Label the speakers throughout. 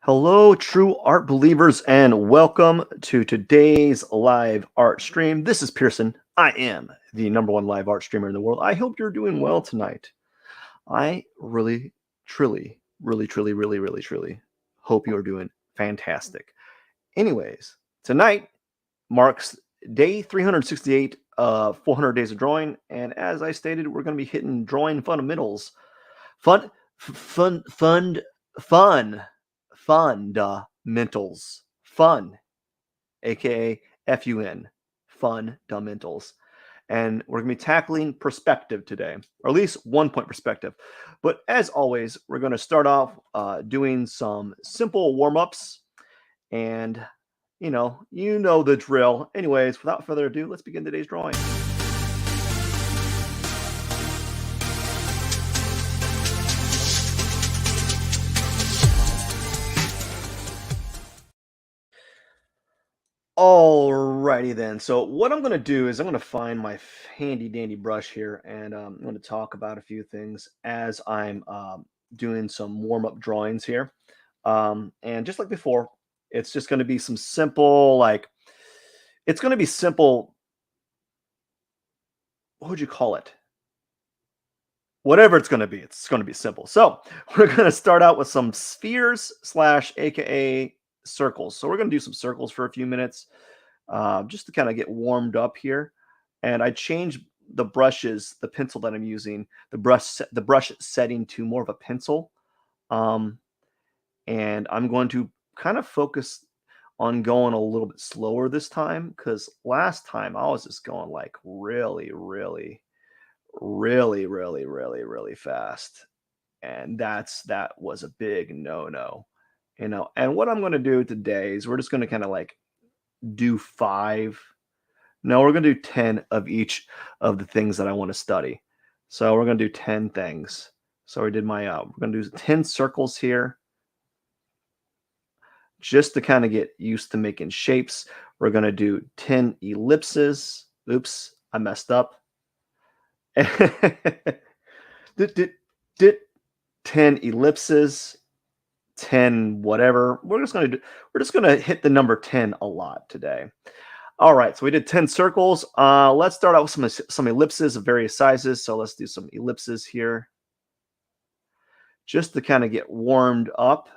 Speaker 1: Hello, true art believers, and welcome to today's live art stream. This is Pierson. I am the #1 live art streamer in the world. I hope you're doing well tonight. I really, truly hope you are doing fantastic. Anyways, tonight marks day 368 of 400 days of drawing, and as I stated, we're going to be hitting drawing fundamentals. Fundamentals. Fun, aka FUN. Fundamentals. And we're going to be tackling perspective today, or at least 1 point perspective. But as always, we're going to start off doing some simple warm-ups. And, you know the drill. Anyways, without further ado, let's begin today's drawing. Alrighty then. So what I'm going to do is I'm going to find my handy dandy brush here, and I'm going to talk about a few things as I'm doing some warm-up drawings here. And just like before, it's just going to be some simple, it's going to be simple. What would you call it? Whatever it's going to be simple. So we're going to start out with some spheres / aka circles. So we're going to do some circles for a few minutes. Just to kind of get warmed up here. And I changed the brushes, the pencil that I'm using, the brush setting to more of a pencil. And I'm going to kind of focus on going a little bit slower this time, because last time I was just going like really fast. And that was a big no. And what I'm going to do today is we're just going to kind of like do 5. No, we're going to do 10 of each of the things that I want to study. So we're going to do 10 things. So we did we're going to do 10 circles here just to kind of get used to making shapes. We're going to do 10 ellipses. Oops, I messed up. 10 ellipses. 10 whatever. We're just going to hit the number 10 a lot today. All right, so we did 10 circles. Let's start out with some ellipses of various sizes. So let's do some ellipses here just to kind of get warmed up.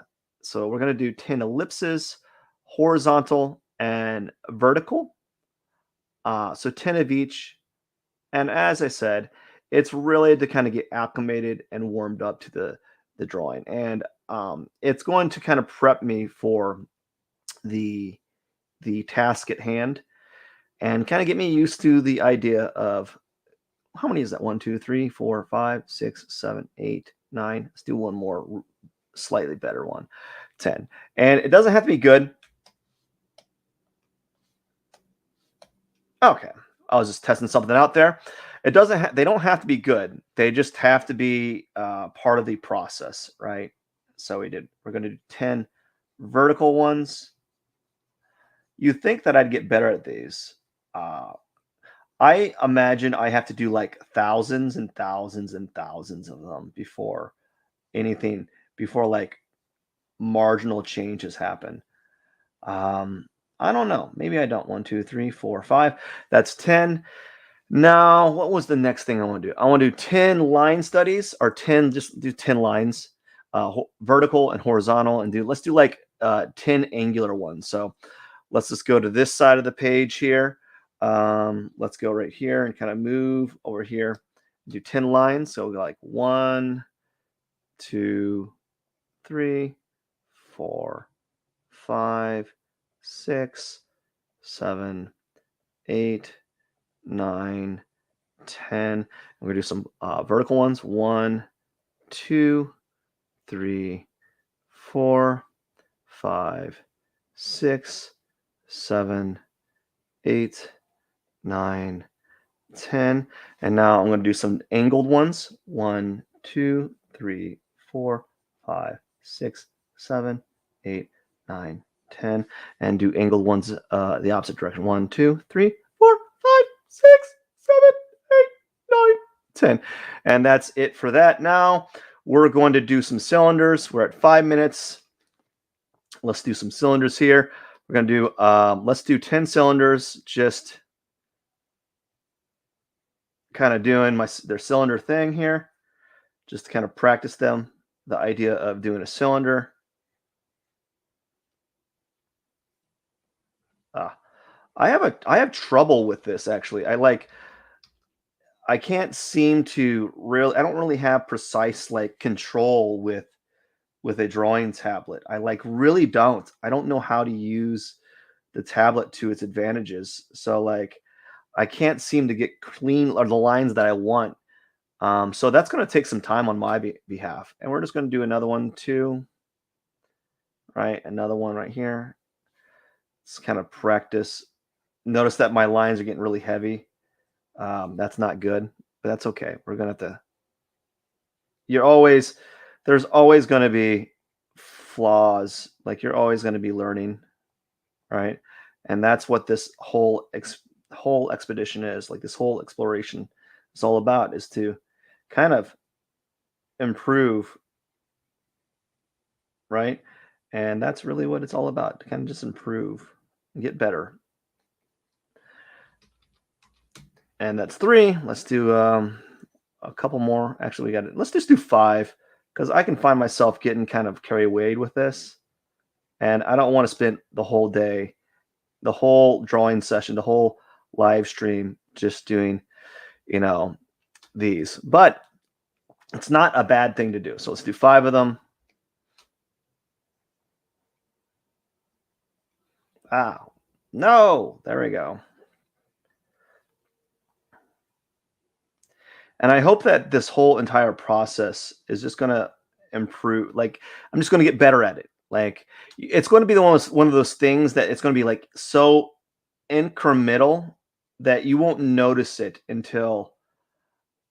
Speaker 1: So we're going to do 10 ellipses, horizontal and vertical. So 10 of each. And as I said, it's really to kind of get acclimated and warmed up to the drawing. And it's going to kind of prep me for the task at hand and kind of get me used to the idea of how many is that? 1, 2, 3, 4, 5, 6, 7, 8, 9. Let's do one more slightly better one. 10. And it doesn't have to be good. Okay. I was just testing something out there. It doesn't they don't have to be good. They just have to be part of the process, right? So we're going to do 10 vertical ones. You think that I'd get better at these. I imagine I have to do like thousands and thousands and thousands of them before like marginal changes happen. I don't know. Maybe I don't. 1, 2, 3, 4, 5. That's 10. Now, what was the next thing I want to do? I want to do 10 line studies, or 10, just do 10 lines, vertical and horizontal, and let's do like 10 angular ones. So let's just go to this side of the page here. Let's go right here and kind of move over here. Do 10 lines. So like 1, 2, 3, 4, 5, 6, 7, 8, 9, 10. We're going to do some vertical ones. 1, 2, 3, 4, 5, 6, 7, 8, 9, 10. And now I'm going to do some angled ones. 1, 2, 3, 4, 5, 6, 7, 8, 9, 10. And do angled ones the opposite direction. 1, 2, 3, 4, 5, 6, 7, 8, 9, 10. And that's it for that. Now we're going to do some cylinders. We're at 5 minutes. Let's do some cylinders here. We're going to do, let's do 10 cylinders, just kind of doing their cylinder thing here, just to kind of practice them, the idea of doing a cylinder. I have trouble with this, actually. I can't seem to really, I don't really have precise like control with a drawing tablet. I like really don't. I don't know how to use the tablet to its advantages. So like I can't seem to get clean or the lines that I want. So that's going to take some time on my behalf. And we're just going to do another one too. Right, another one right here. Let's kind of practice. Notice that my lines are getting really heavy. That's not good, but that's okay. We're gonna have to. There's always going to be flaws. Like you're always going to be learning, right? And that's what this whole expedition is. Like this whole exploration is all about, is to kind of improve, right? And that's really what it's all about, to kind of just improve and get better. And that's 3. Let's do a couple more. Actually, let's just do 5, because I can find myself getting kind of carried away with this. And I don't want to spend the whole day, the whole drawing session, the whole live stream just doing, these. But it's not a bad thing to do. So let's do 5 of them. No, there we go. And I hope that this whole entire process is just going to improve. Like, I'm just going to get better at it. Like, it's going to be one of those things that it's going to be like so incremental that you won't notice it until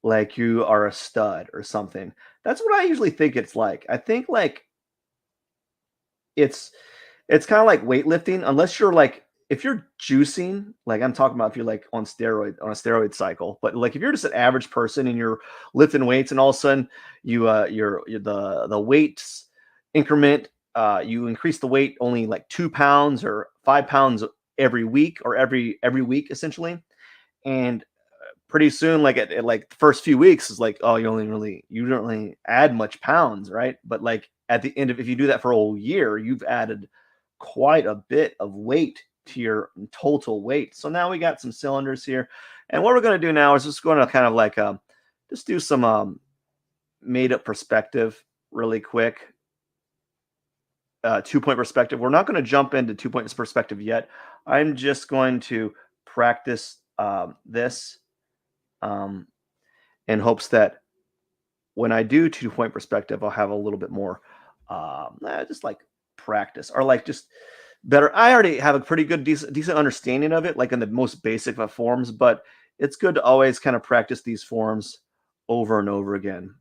Speaker 1: like you are a stud or something. That's what I usually think it's like. I think like it's kind of like weightlifting, unless you're like, if you're juicing, like I'm talking about if you're like on a steroid cycle, but like if you're just an average person and you're lifting weights and all of a sudden you're the weights increment, you increase the weight only like 2 pounds or 5 pounds every week, or every week essentially. And pretty soon, like at like the first few weeks is like, oh, you don't really add much pounds, right? But like at the end of, if you do that for a whole year, you've added quite a bit of weight to your total weight. So now we got some cylinders here. And what we're going to do now is just going to kind of like just do some made up perspective really quick. 2-point perspective. We're not going to jump into 2-point perspective yet. I'm just going to practice this in hopes that when I do 2-point perspective, I'll have a little bit more just like practice, or like just better. I already have a pretty good, decent understanding of it, like in the most basic of forms, but it's good to always kind of practice these forms over and over again.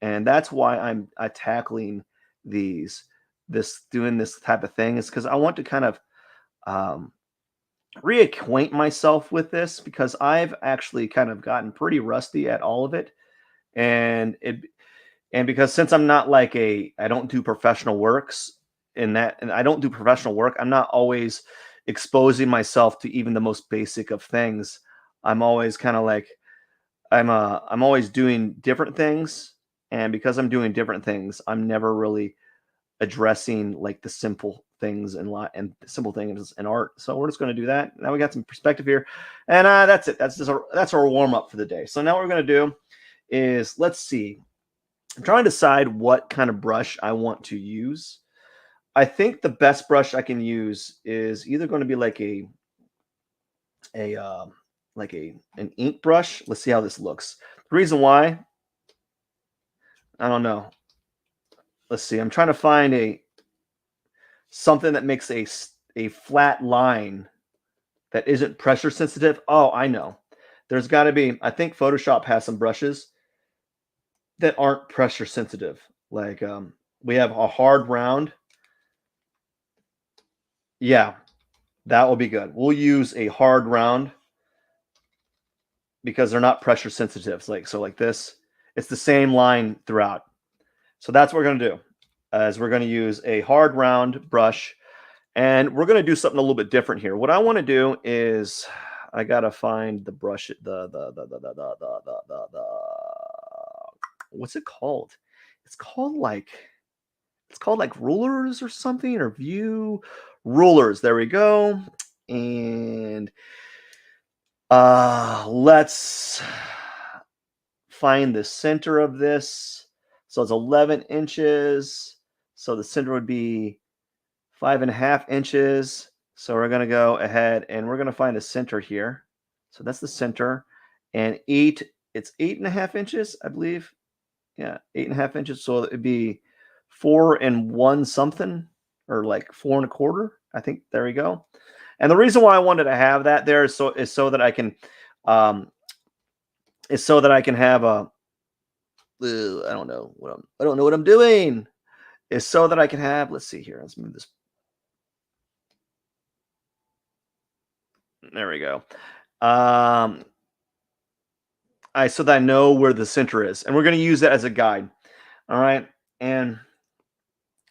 Speaker 1: And that's why I'm tackling doing this type of thing, is because I want to kind of reacquaint myself with this, because I've actually kind of gotten pretty rusty at all of it. And because since I'm not like I don't do professional works and I don't do professional work, I'm not always exposing myself to even the most basic of things. I'm always kind of like, I'm always doing different things. And because I'm doing different things, I'm never really addressing like the simple things and simple things in art. So we're just going to do that. Now we got some perspective here, and that's it. That's our warm up for the day. So now what we're going to do is, let's see. I'm trying to decide what kind of brush I want to use. I think the best brush I can use is either going to be like an ink brush. Let's see how this looks. The reason why, I don't know. Let's see. I'm trying to find something that makes a flat line that isn't pressure sensitive. Oh, I know. There's got to be, I think Photoshop has some brushes that aren't pressure sensitive. Like we have a hard round. Yeah, that will be good. We'll use a hard round because they're not pressure sensitive. Like this, it's the same line throughout. So that's what we're going to do. as we're going to use a hard round brush, and we're going to do something a little bit different here. What I want to do is I got to find the brush, what's it called? It's called like rulers or something, or view rulers. There we go. And let's find the center of this. So it's 11 inches. So the center would be 5.5 inches. So we're going to go ahead and we're going to find the center here. So that's the center. And it's 8.5 inches, I believe. Yeah, 8.5 inches. So it'd be 4 and 1 something, or like 4 1/4. I think. There we go. And the reason why I wanted to have that there is so that I can have a I don't know what I'm doing. Is so that I can have, let's see here. Let's move this. There we go. So that I know where the center is, and we're going to use that as a guide. All right. And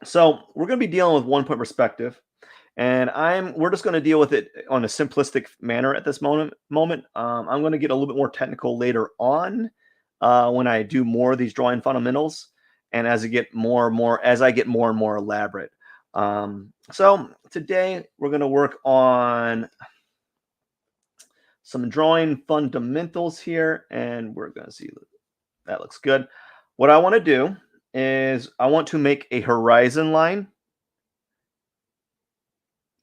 Speaker 1: so we're going to be dealing with 1 point perspective, and we're just going to deal with it on a simplistic manner at this moment. I'm going to get a little bit more technical later on when I do more of these drawing fundamentals, and as I get more and more elaborate. So today we're going to work on some drawing fundamentals here, and we're going to see that looks good. What I want to do is I want to make a horizon line,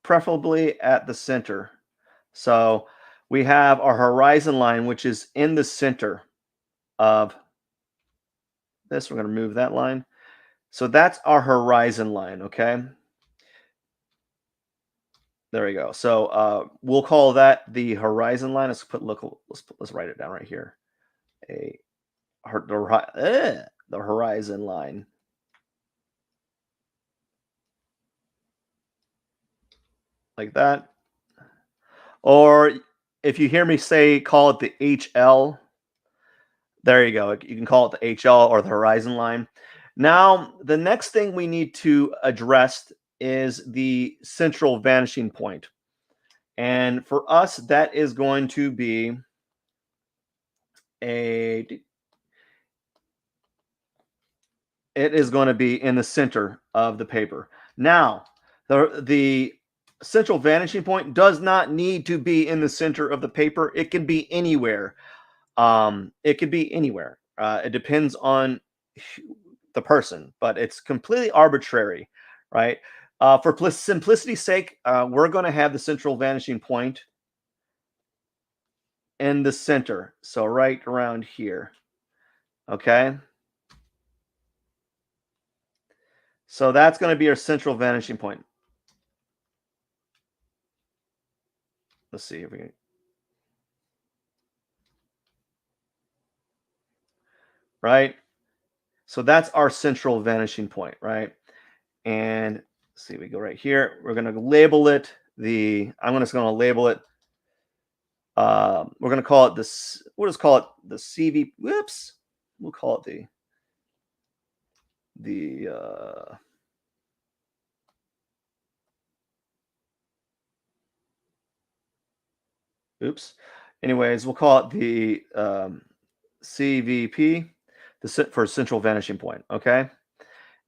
Speaker 1: preferably at the center. So we have our horizon line, which is in the center of this. We're going to move that line. So that's our horizon line, okay? There we go. So we'll call that the horizon line. Let's write it down right here. The horizon line. Like that. Or if you hear me call it the HL. There you go. You can call it the HL or the horizon line. Now, the next thing we need to address is the central vanishing point. And for us, that is going to be it is going to be in the center of the paper. Now, the central vanishing point does not need to be in the center of the paper. It can be anywhere. It could be anywhere. It depends on the person, but it's completely arbitrary, right? For simplicity's sake, we're going to have the central vanishing point in the center. So right around here. Okay. So that's going to be our central vanishing point. Let's see if we can. Right. So that's our central vanishing point, right? And let's see, we go right here. We're going to label it I'm just going to label it. We're going to call it this. We'll just call it the CV. Whoops. We'll call it oops. Anyways, we'll call it the CVP, for central vanishing point. Okay.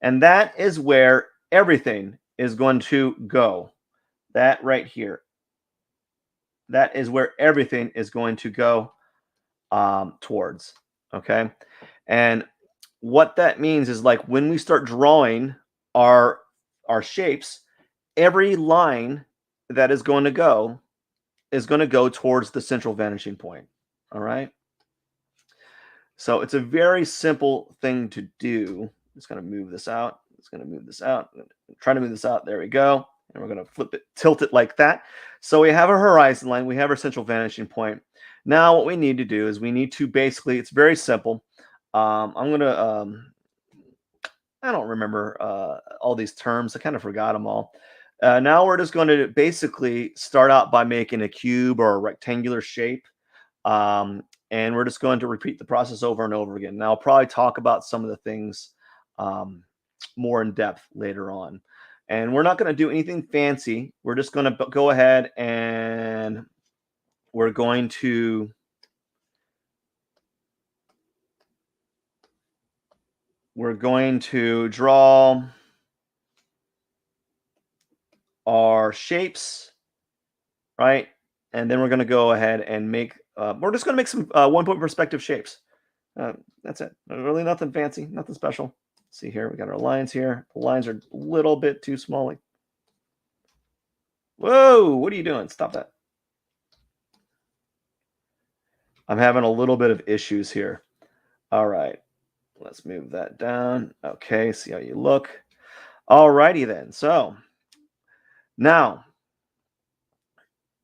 Speaker 1: And that is where everything is going to go. That right here. That is where everything is going to go towards. Okay. And what that means is, like, when we start drawing our shapes, every line that is going to go towards the central vanishing point. All right. So it's a very simple thing to do. I'm just going to move this out. Try to move this out. There we go. And we're going to tilt it like that. So we have our horizon line. We have our central vanishing point. Now what we need to do is we need to basically, it's very simple. I'm going to, I don't remember all these terms. I kind of forgot them all. Now we're just going to basically start out by making a cube or a rectangular shape. And we're just going to repeat the process over and over again. Now I'll probably talk about some of the things more in depth later on. And we're not going to do anything fancy. We're just going to go ahead and we're going to draw our shapes, right? And then we're going to go ahead and make, we're just going to make some 1-point perspective shapes. That's it. Really nothing fancy, nothing special. See here, we got our lines here. The lines are a little bit too small. Like, whoa, what are you doing? Stop that. I'm having a little bit of issues here. All right, let's move that down. Okay, see how you look. All righty then. So now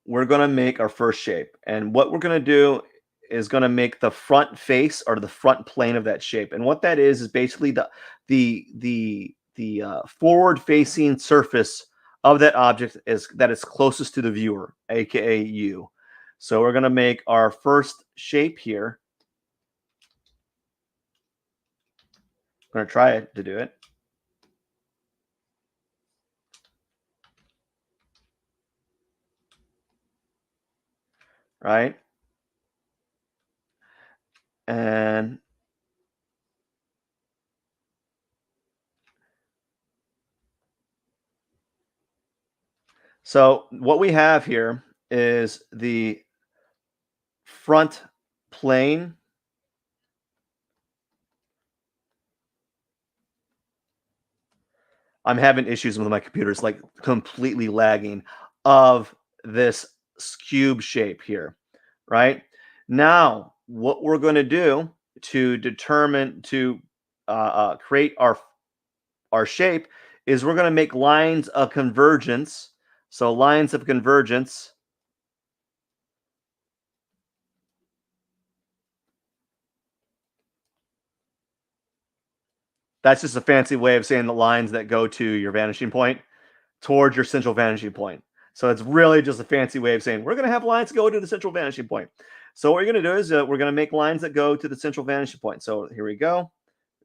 Speaker 1: we're going to make our first shape. And what we're going to do is going to make the front face or the front plane of that shape. And what that is basically the forward facing surface of that object is closest to the viewer, aka you. So we're going to make our first shape here. I'm going to try to do it. Right? And so what we have here is the front plane. I'm having issues with my computer. It's like completely lagging of this cube shape here, right? Now, what we're going to do to determine to create our shape is we're going to make lines of convergence. So lines of convergence. That's just a fancy way of saying the lines that go to your vanishing point towards your central vanishing point. So it's really just a fancy way of saying we're going to have lines go to the central vanishing point. So what you're going to do is we're going to make lines that go to the central vanishing point. So here we go.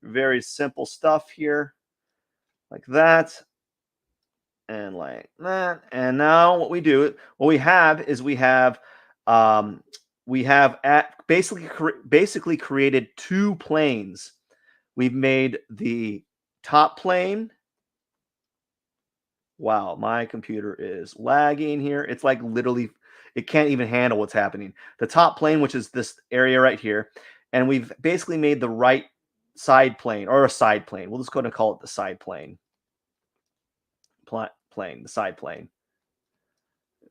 Speaker 1: Very simple stuff here, like that, and like that. And now what we have is we have basically created two planes. We've made the top plane. Wow, my computer is lagging here. It's like literally, it can't even handle what's happening. The top plane, which is this area right here, and we've basically made the right side plane or a side plane. We'll just go ahead and call it the side plane. The side plane.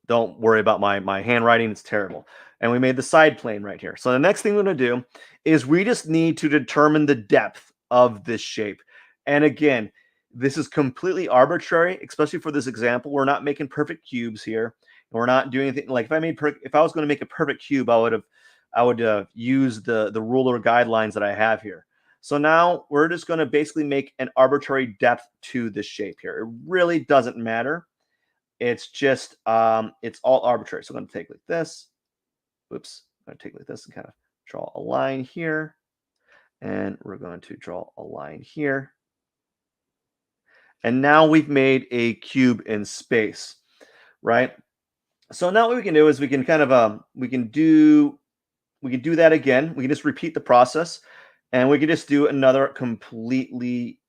Speaker 1: Don't worry about my handwriting. It's terrible. And we made the side plane right here. So the next thing we're going to do is we just need to determine the depth of this shape. And again, this is completely arbitrary, especially for this example. We're not making perfect cubes here. We're not doing anything like if I was going to make a perfect cube, I would use the ruler guidelines that I have here. So now we're just going to basically make an arbitrary depth to this shape here. It really doesn't matter. It's just it's all arbitrary. So I'm going to take like this. Oops, I'm going to take like this and kind of draw a line here. And we're going to draw a line here. And now we've made a cube in space, right? So now what we can do is we can kind of we can do that again. We can just repeat the process, and we can just do another completely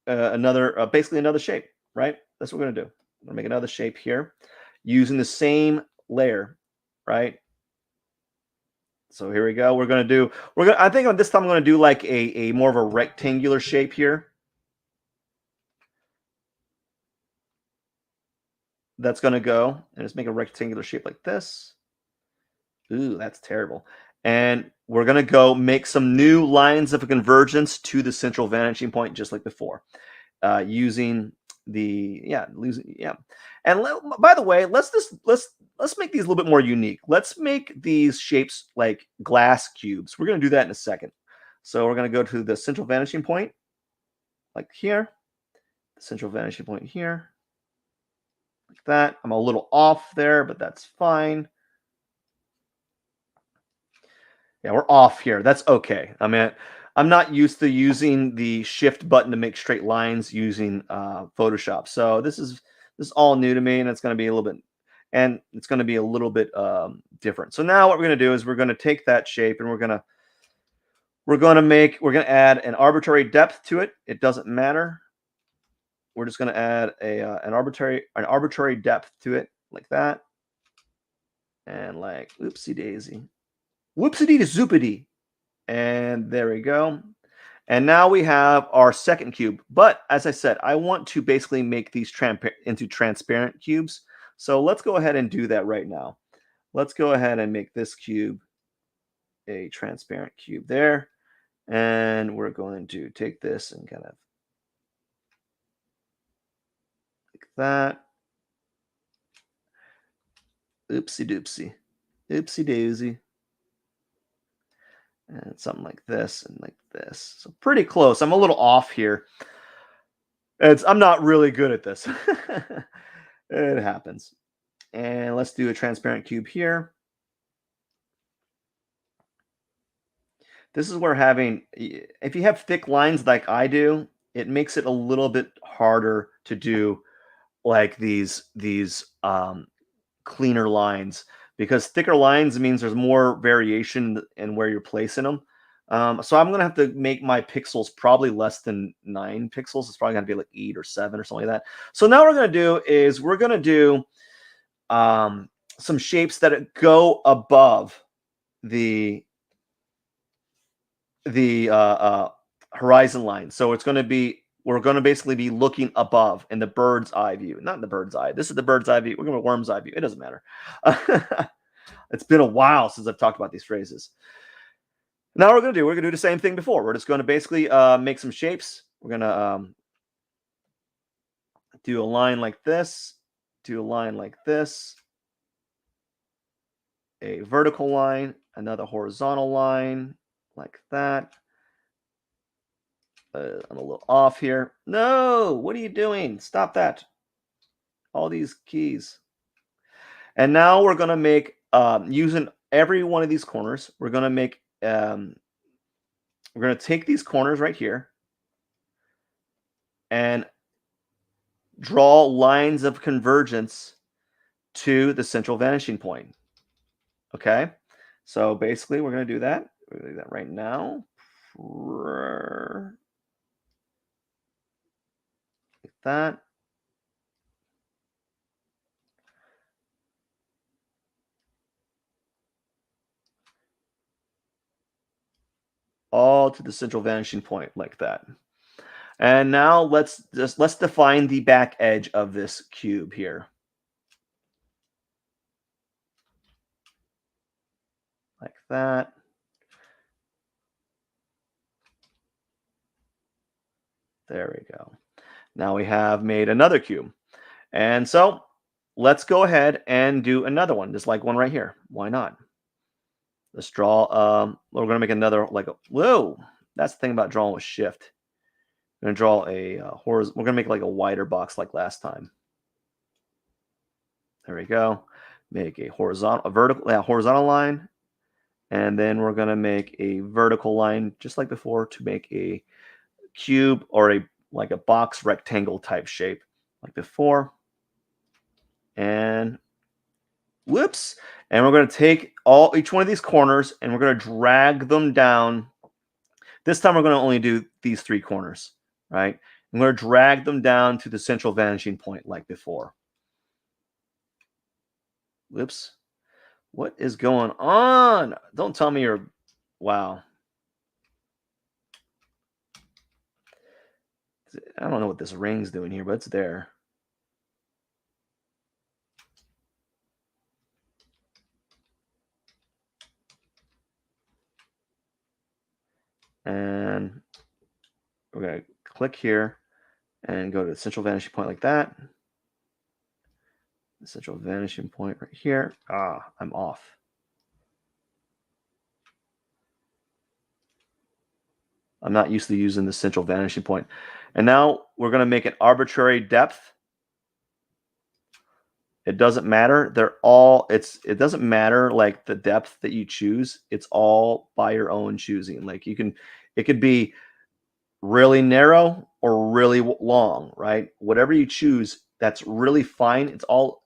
Speaker 1: basically another shape, right? That's what we're gonna do. I'm gonna make another shape here using the same layer, right? So here we go. I think on this time I'm gonna do like a more of a rectangular shape here. That's going to go and just make a rectangular shape like this. Ooh, that's terrible. And we're going to go make some new lines of convergence to the central vanishing point, just like before, using And by the way, let's make these a little bit more unique. Let's make these shapes like glass cubes. We're going to do that in a second. So we're going to go to the central vanishing point, like here, the central vanishing point here. Like that. I'm a little off there, but that's fine. Yeah, we're off here. That's okay. I mean, I'm not used to using the shift button to make straight lines using Photoshop. So this is all new to me, and it's going to be a little bit different. So now what we're going to do is we're going to take that shape and we're going to add an arbitrary depth to it. It doesn't matter. We're just going to add an arbitrary depth to it like that. And like oopsie daisy. Whoopsie zoopity. And there we go. And now we have our second cube. But as I said, I want to basically make these into transparent cubes. So let's go ahead and do that right now. Let's go ahead and make this cube a transparent cube there. And we're going to take this and kind of like that. Oopsie doopsie. Oopsie daisy. And something like this and like this. So pretty close. I'm a little off here. I'm not really good at this. It happens. And let's do a transparent cube here. This is where if you have thick lines like I do, it makes it a little bit harder to do like these cleaner lines, because thicker lines means there's more variation in where you're placing them. So I'm going to have to make my pixels probably less than 9 pixels. It's probably going to be like 8 or 7 or something like that. So now what we're going to do is we're going to do some shapes that go above the horizon line. So it's going to be, we're going to basically be looking above in the bird's eye view. Not in the bird's eye. This is the bird's eye view. We're going to worm's eye view. It doesn't matter. It's been a while since I've talked about these phrases. Now we're going to do the same thing before. We're just going to basically make some shapes. We're going to do a line like this, do a line like this, a vertical line, another horizontal line like that. I'm a little off here. No, what are you doing? Stop that. All these keys. And now we're going to make, using every one of these corners, we're going to make, we're going to take these corners right here and draw lines of convergence to the central vanishing point. Okay? So basically, we're going to do that. We're going to do that right now. Like that. All to the central vanishing point like that. And now let's define the back edge of this cube here. Like that. There we go. Now we have made another cube. And so let's go ahead and do another one, just like one right here. Why not? Let's draw, we're going to make another, whoa, that's the thing about drawing with shift. I'm going to draw a horizontal, we're going to make like a wider box like last time. There we go. Make a horizontal line. And then we're going to make a vertical line, just like before, to make a cube or like a box rectangle type shape like before. And whoops. And we're going to take each one of these corners and we're going to drag them down. This time we're going to only do these 3 corners, right? I'm going to drag them down to the central vanishing point like before. Whoops. What is going on? Don't tell me you're... Wow. I don't know what this ring's doing here, but it's there. And we're going to click here and go to the central vanishing point like that. The central vanishing point right here. I'm off. I'm not used to using the central vanishing point. And now we're going to make an arbitrary depth. It doesn't matter. It doesn't matter like the depth that you choose. It's all by your own choosing. Like you can, It could be really narrow or really long, right? Whatever you choose, that's really fine. It's all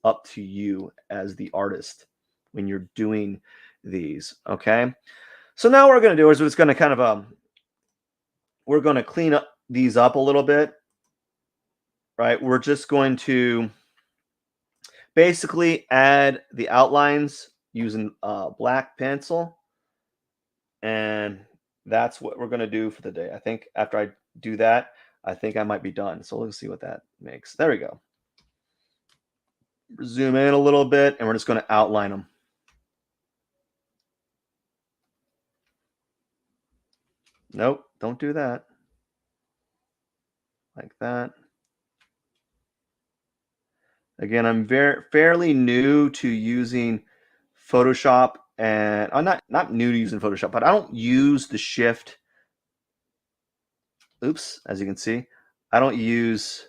Speaker 1: up to you as the artist when you're doing these, okay? So now what we're going to do is we're just going to kind of we're going to clean up these up a little bit, right? We're just going to basically add the outlines using black pencil, and that's what we're going to do for the day. I think after I do that, I think I might be done. So let's see what that makes. There we go. Zoom in a little bit, and we're just going to outline them. Nope, don't do that. Like that. Again, I'm fairly new to using Photoshop, and I'm not new to using Photoshop, but I don't use the shift. Oops, as you can see, I don't use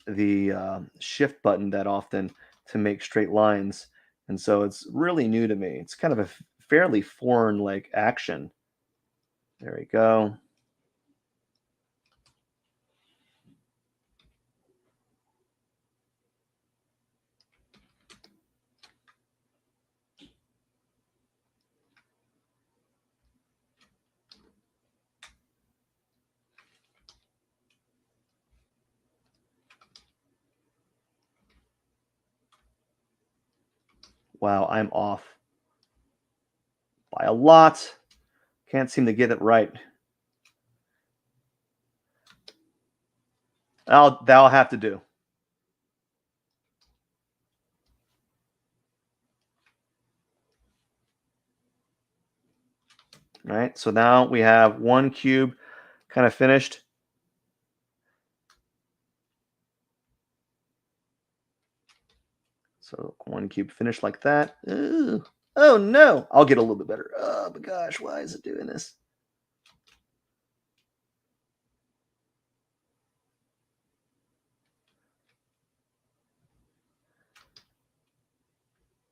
Speaker 1: the shift button that often to make straight lines, and so it's really new to me. It's kind of a fairly foreign like action. There we go. Wow, I'm off by a lot. Can't seem to get it right. That'll have to do. All right, so now we have one cube kind of finished. So one cube finished like that. Ooh. Oh no, I'll get a little bit better. Oh my gosh, why is it doing this?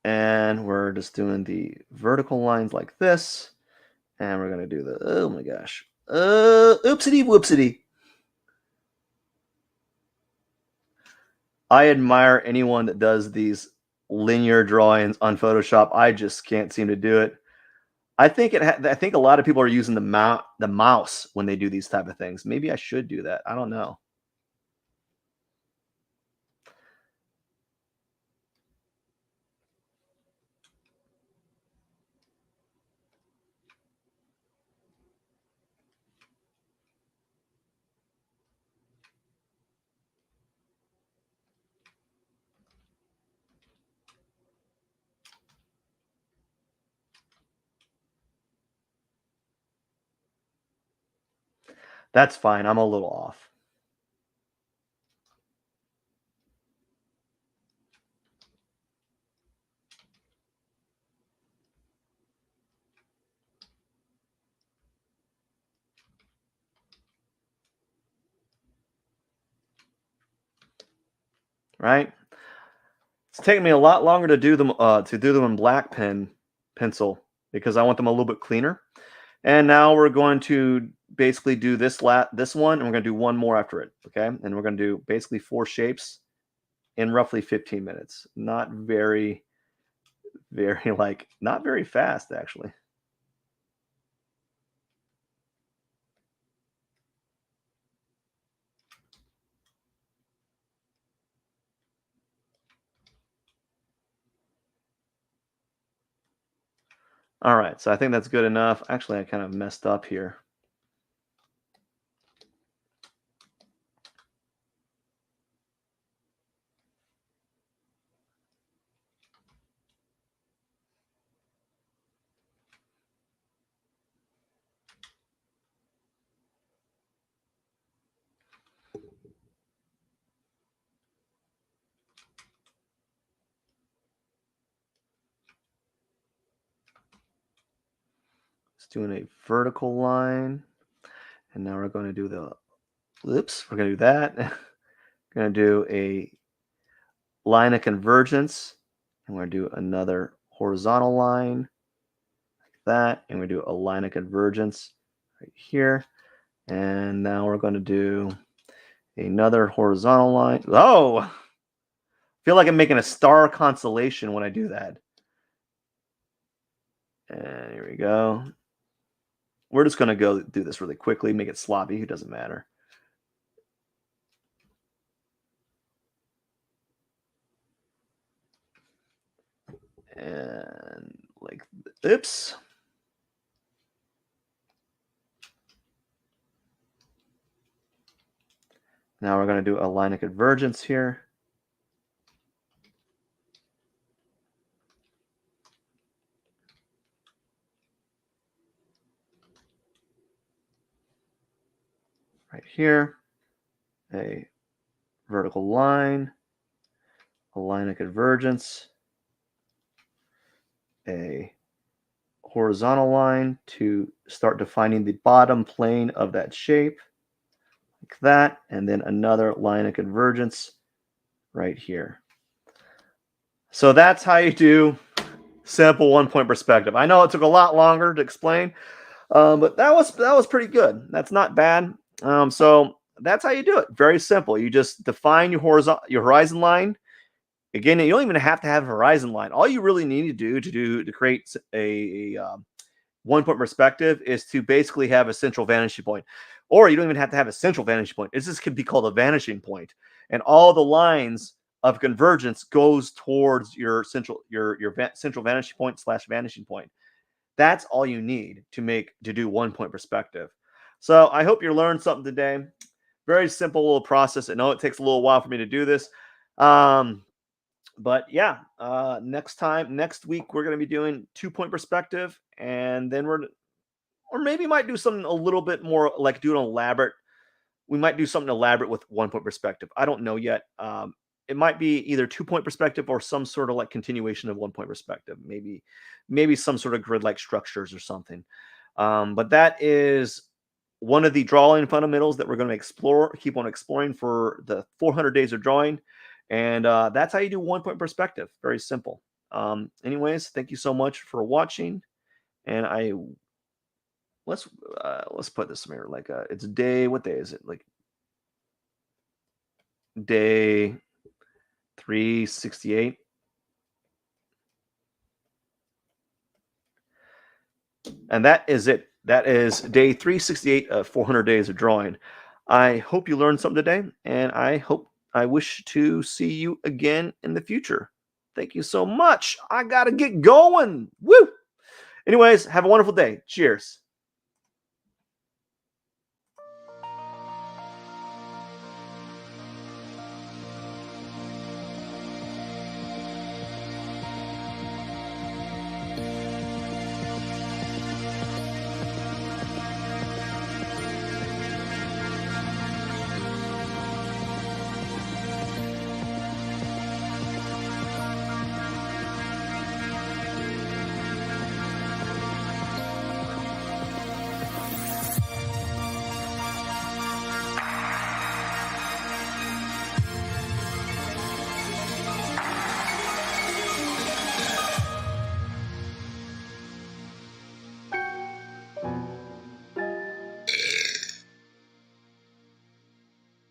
Speaker 1: And we're just doing the vertical lines like this. And we're going to do the, oh my gosh. Oopsity whoopsity. I admire anyone that does these linear drawings on Photoshop. I just can't seem to do it. I think I think a lot of people are using the mouse when they do these type of things. Maybe I should do that. I don't know. That's fine. I'm a little off. Right? It's taking me a lot longer to do them in black pencil because I want them a little bit cleaner. And now we're going to basically do this one, and we're going to do one more after it. Okay, and we're going to do basically 4 shapes in roughly 15 minutes. Not very, very like not very fast actually. All right, so I think that's good enough. Actually, I kind of messed up here. It's doing a vertical line, and now we're going to do the. Oops, we're going to do that. Going to do a line of convergence, and we're going to do another horizontal line like that, and we do a line of convergence right here. And now we're going to do another horizontal line. Oh, I feel like I'm making a star constellation when I do that. And here we go. We're just going to go do this really quickly, make it sloppy. It doesn't matter. And like, oops. Now we're going to do a line of convergence here. Right here, a vertical line, a line of convergence, a horizontal line to start defining the bottom plane of that shape, like that, and then another line of convergence right here. So that's how you do simple 1-point perspective. I know it took a lot longer to explain, but that was pretty good. That's not bad. So that's how you do it. Very simple. You just define your horizon line. Again, you don't even have to have a horizon line. All you really need to do to create a 1-point perspective is to basically have a central vanishing point. Or you don't even have to have a central vanishing point. This could be called a vanishing point. And all the lines of convergence goes towards your central vanishing point / vanishing point. That's all you need to do 1-point perspective. So I hope you learned something today. Very simple little process. I know it takes a little while for me to do this. But yeah, next week, we're going to be doing 2-point perspective. And then or maybe might do something a little bit more like do an elaborate. We might do something elaborate with 1-point perspective. I don't know yet. It might be either 2-point perspective or some sort of like continuation of 1-point perspective. Maybe some sort of grid-like structures or something. But that is one of the drawing fundamentals that we're going to keep on exploring for the 400 days of drawing. And that's how you do 1-point perspective. Very simple. Anyways, thank you so much for watching. And let's put this here. Like it's day. What day is it? Like day 368. And that is it. That is day 368 of 400 days of drawing. I hope you learned something today, and I wish to see you again in the future. Thank you so much. I got to get going. Woo! Anyways, have a wonderful day. Cheers.